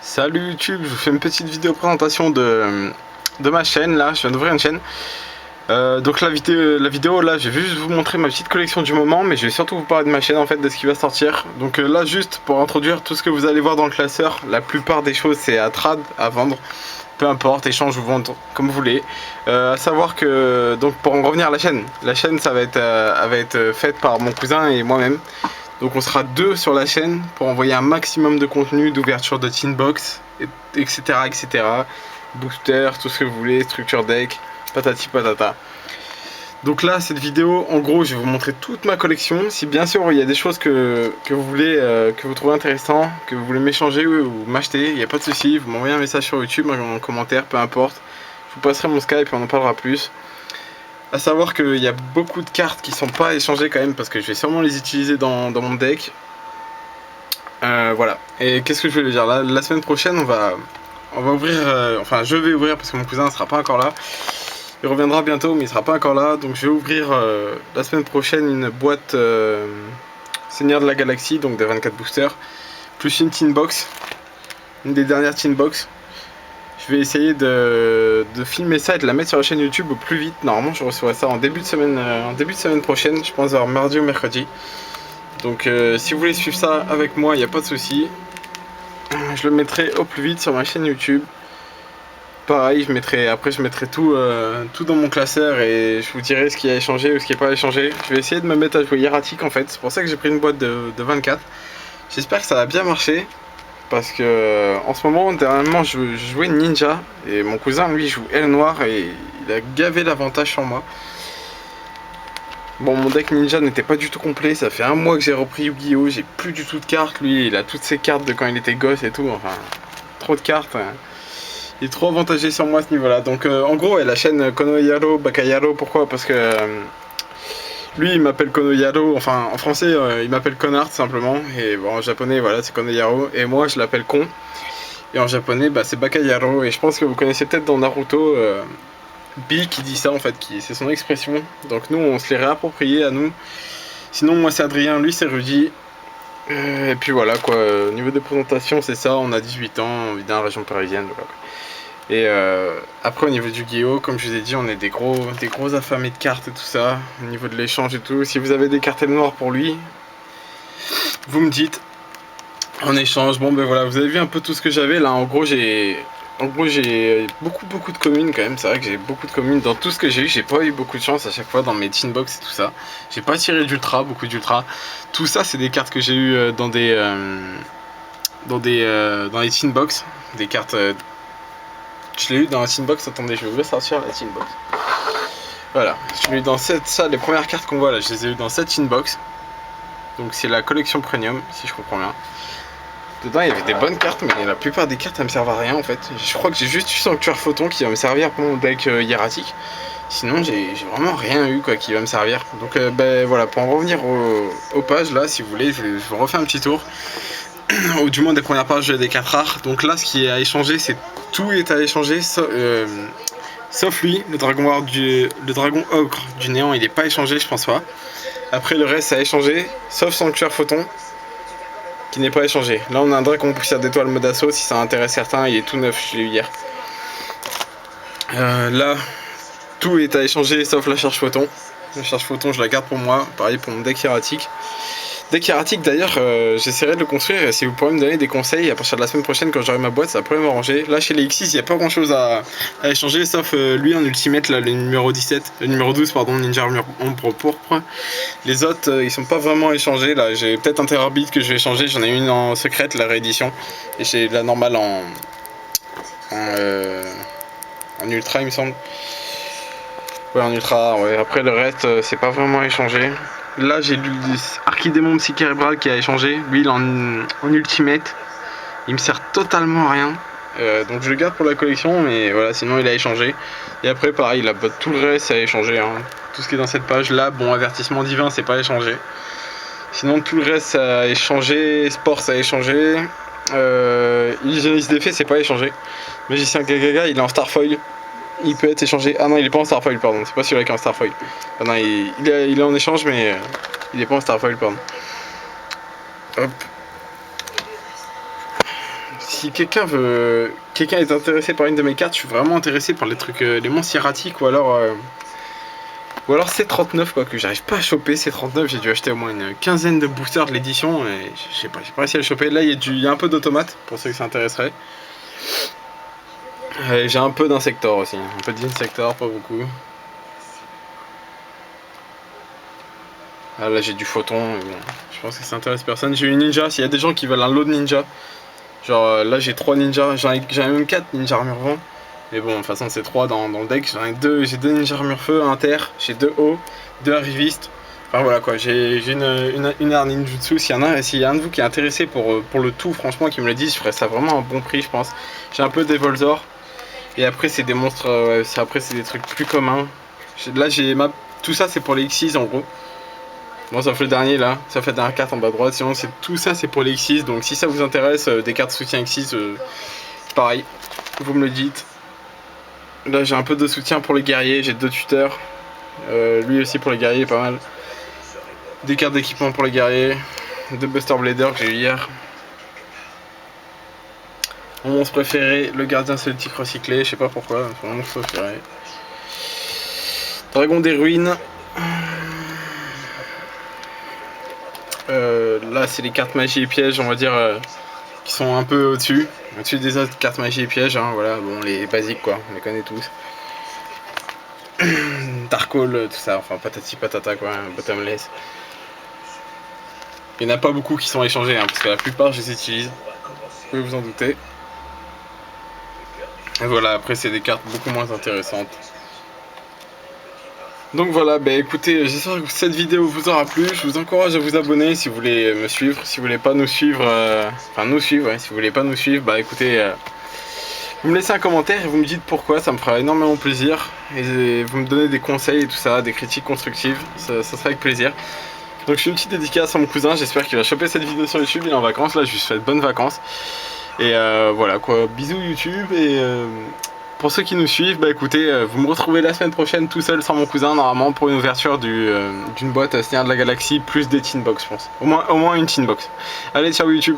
Salut YouTube, je vous fais une petite vidéo présentation de ma chaîne. Là, je viens d'ouvrir une chaîne. Donc la vidéo là, je vais juste vous montrer ma petite collection du moment, mais je vais surtout vous parler de ma chaîne en fait, de ce qui va sortir. Donc là, juste pour introduire tout ce que vous allez voir dans le classeur, la plupart des choses c'est à trad, à vendre, peu importe, échange ou vente, comme vous voulez. À savoir que, donc pour en revenir à la chaîne ça va être faite par mon cousin et moi-même. Donc on sera deux sur la chaîne pour envoyer un maximum de contenu, d'ouverture de Tinbox, etc., etc. Booster, tout ce que vous voulez, structure deck, patati patata. Donc là, cette vidéo, en gros, je vais vous montrer toute ma collection. Si bien sûr il y a des choses que vous voulez, que vous trouvez intéressant, que vous voulez m'échanger ou m'acheter, il n'y a pas de souci. Vous m'envoyez un message sur YouTube, en commentaire, peu importe. Je vous passerai mon Skype et on en parlera plus. A savoir qu'il y a beaucoup de cartes qui sont pas échangées quand même, parce que je vais sûrement les utiliser dans mon deck. Voilà. Et qu'est-ce que je voulais dire, la semaine prochaine on va ouvrir, enfin je vais ouvrir parce que mon cousin ne sera pas encore là. Il reviendra bientôt mais il sera pas encore là. Donc je vais ouvrir la semaine prochaine une boîte Seigneur de la Galaxie, donc des 24 boosters, plus une Tinbox, une des dernières Tinbox. Je vais essayer de filmer ça et de la mettre sur la chaîne YouTube au plus vite. Normalement je recevrai ça en début de semaine prochaine, je pense vers mardi ou mercredi. Donc si vous voulez suivre ça avec moi, il n'y a pas de souci. Je le mettrai au plus vite sur ma chaîne YouTube. Pareil, je mettrai tout, tout dans mon classeur et je vous dirai ce qui a échangé ou ce qui n'est pas échangé. Je vais essayer de me mettre à jouer hiératique en fait. C'est pour ça que j'ai pris une boîte de 24. J'espère que ça va bien marcher. Parce que en ce moment, dernièrement, je jouais Ninja. Et mon cousin, lui, joue Aile Noire et il a gavé l'avantage sur moi. Bon, mon deck Ninja n'était pas du tout complet. Ça fait un mois que j'ai repris Yu-Gi-Oh! J'ai plus du tout de cartes. Lui, il a toutes ses cartes de quand il était gosse et tout. Enfin, trop de cartes. Il est trop avantagé sur moi à ce niveau-là. Donc, en gros, la chaîne Konoyaro Bakayaro. Pourquoi? Parce que lui, il m'appelle Konoyaro. Enfin, en français, il m'appelle Connard tout simplement. Et bon, en japonais, voilà, c'est Konoyaro. Et moi, je l'appelle Con. Et en japonais, bah, c'est Bakayaro. Et je pense que vous connaissez peut-être dans Naruto. Bi qui dit ça en fait, c'est son expression. Donc nous on se l'est réapproprié à nous. Sinon moi c'est Adrien, lui c'est Rudy. Et puis voilà quoi, au niveau des présentations c'est ça, on a 18 ans, on vit dans la région parisienne. Voilà. Et après au niveau du Yu-Gi-Oh, comme je vous ai dit, on est des gros affamés de cartes et tout ça. Au niveau de l'échange et tout, si vous avez des cartes noires pour lui, vous me dites. En échange, bon ben voilà, vous avez vu un peu tout ce que j'avais là. En gros j'ai beaucoup de communes quand même. C'est vrai que j'ai beaucoup de communes dans tout ce que j'ai eu. J'ai pas eu beaucoup de chance à chaque fois dans mes Tinbox et tout ça. J'ai pas tiré d'ultra, beaucoup d'ultra. Tout ça c'est des cartes que j'ai eu dans les Tinbox. Des cartes. Je l'ai eu dans la Tinbox. Attendez, je vais vous sortir la Tinbox. Voilà, je l'ai eu dans ça, les premières cartes qu'on voit là, je les ai eu dans cette Tinbox. Donc c'est la collection premium, si je comprends bien. Dedans il y avait des bonnes cartes, mais la plupart des cartes elles me servent à rien en fait. Je crois que j'ai juste eu Sanctuaire Photon qui va me servir pour mon deck hiératique. Sinon j'ai vraiment rien eu quoi qui va me servir. Donc ben voilà, pour en revenir aux pages là, si vous voulez, je vous refais un petit tour. Ou du moins des premières pages des cartes rares. Donc là ce qui est à échanger, c'est tout est à échanger sauf lui, le dragon ogre du néant, il est pas échangé, je pense pas. Après le reste c'est à échanger, sauf Sanctuaire Photon qui n'est pas échangé. Là on a un dragon poussière d'étoile mode assaut, si ça intéresse certains, il est tout neuf, je l'ai eu hier. Là, tout est à échanger sauf la charge photon. La charge photon je la garde pour moi, pareil pour mon deck hiératique. Deck hiératique d'ailleurs, j'essaierai de le construire et si vous pourrez me donner des conseils à partir de la semaine prochaine quand j'aurai ma boîte, ça pourrait m'arranger. Là chez les X6 il n'y a pas grand chose à échanger sauf lui en ultimate, là, le numéro 17, le numéro 12 pardon, Ninja Ombre Pourpre. Les autres ils sont pas vraiment échangés. Là j'ai peut-être un Terror Beat que je vais échanger, j'en ai une en secrète, la réédition, et j'ai la normale en ultra il me semble. Ouais, en ultra, ouais. Après le reste c'est pas vraiment échangé. Là j'ai lu Archidémon Psycérébral qui a échangé, lui il est en ultimate, il me sert totalement à rien, donc je le garde pour la collection, mais voilà, sinon il a échangé. Et après pareil, là, tout le reste ça a échangé, hein. Tout ce qui est dans cette page là, bon, avertissement divin c'est pas échangé. Sinon tout le reste ça a échangé, sport ça a échangé, illusionniste d'effet c'est pas échangé. Magicien Gagaga il est en Starfoil. Il peut être échangé. Ah non, il est pas en Starfoil, pardon. C'est pas celui-là qui est en Starfoil. Ah non, il est en échange, mais il est pas en Starfoil, pardon. Hop. si quelqu'un est intéressé par une de mes cartes, je suis vraiment intéressé par les trucs, les monstres hiératiques ou alors C39 quoi, que j'arrive pas à choper. C39, j'ai dû acheter au moins une quinzaine de boosters de l'édition et j'ai pas réussi à le choper. Là il y a un peu d'automate pour ceux qui s'intéresseraient. J'ai un peu d'insector aussi, un peu d'insector, pas beaucoup. Ah là j'ai du photon, mais bon, je pense que ça intéresse personne. J'ai une ninja, s'il y a des gens qui veulent un lot de ninja. Genre là j'ai 3 ninjas, j'en ai même 4 ninja armure vent. Mais bon, de toute façon c'est 3 dans le deck. J'ai 2 ninja armure feu, un terre, j'ai 2 hauts, 2 arrivistes. Enfin voilà quoi, j'ai une art ninjutsu. S'il y a un de vous qui est intéressé pour le tout, franchement qui me le dit, je ferais ça vraiment à un bon prix je pense. J'ai un peu des Volzor. Et après c'est des monstres, après c'est des trucs plus communs. Là tout ça c'est pour les X6 en gros. Bon, ça fait le dernier là, ça fait la dernière carte en bas à droite. Sinon, tout ça c'est pour les X6. Donc, si ça vous intéresse, des cartes soutien X6, pareil, vous me le dites. Là, j'ai un peu de soutien pour les guerriers. J'ai 2 tuteurs. Lui aussi pour les guerriers, pas mal. Des cartes d'équipement pour les guerriers. 2 Buster Blader que j'ai eu hier. Mon monstre préféré, le gardien celtique recyclé. Je sais pas pourquoi, c'est mon monstre préféré. Dragon des ruines. Là c'est les cartes magie et pièges, on va dire, qui sont un peu au-dessus des autres cartes magie et pièges, hein, voilà, bon les basiques quoi, on les connaît tous. Darkhold, tout ça, enfin patati patata quoi, bottomless. Il n'y en a pas beaucoup qui sont échangés, hein, parce que la plupart je les utilise, vous pouvez vous en douter. Et voilà, après c'est des cartes beaucoup moins intéressantes. Donc voilà, bah écoutez, j'espère que cette vidéo vous aura plu. Je vous encourage à vous abonner si vous voulez me suivre. Si vous voulez pas nous suivre, enfin nous suivre, ouais, si vous voulez pas nous suivre, bah écoutez, vous me laissez un commentaire et vous me dites pourquoi, ça me fera énormément plaisir. Et vous me donnez des conseils et tout ça, des critiques constructives, ça sera avec plaisir. Donc je fais une petite dédicace à mon cousin, j'espère qu'il va choper cette vidéo sur YouTube, il est en vacances, là je lui souhaite bonnes vacances. Et voilà quoi, bisous YouTube et... Pour ceux qui nous suivent, bah écoutez, vous me retrouvez la semaine prochaine tout seul sans mon cousin normalement pour une ouverture d'une boîte Seigneur de la Galaxie plus des Teen Box je pense. Au moins une Teen Box. Allez, ciao YouTube.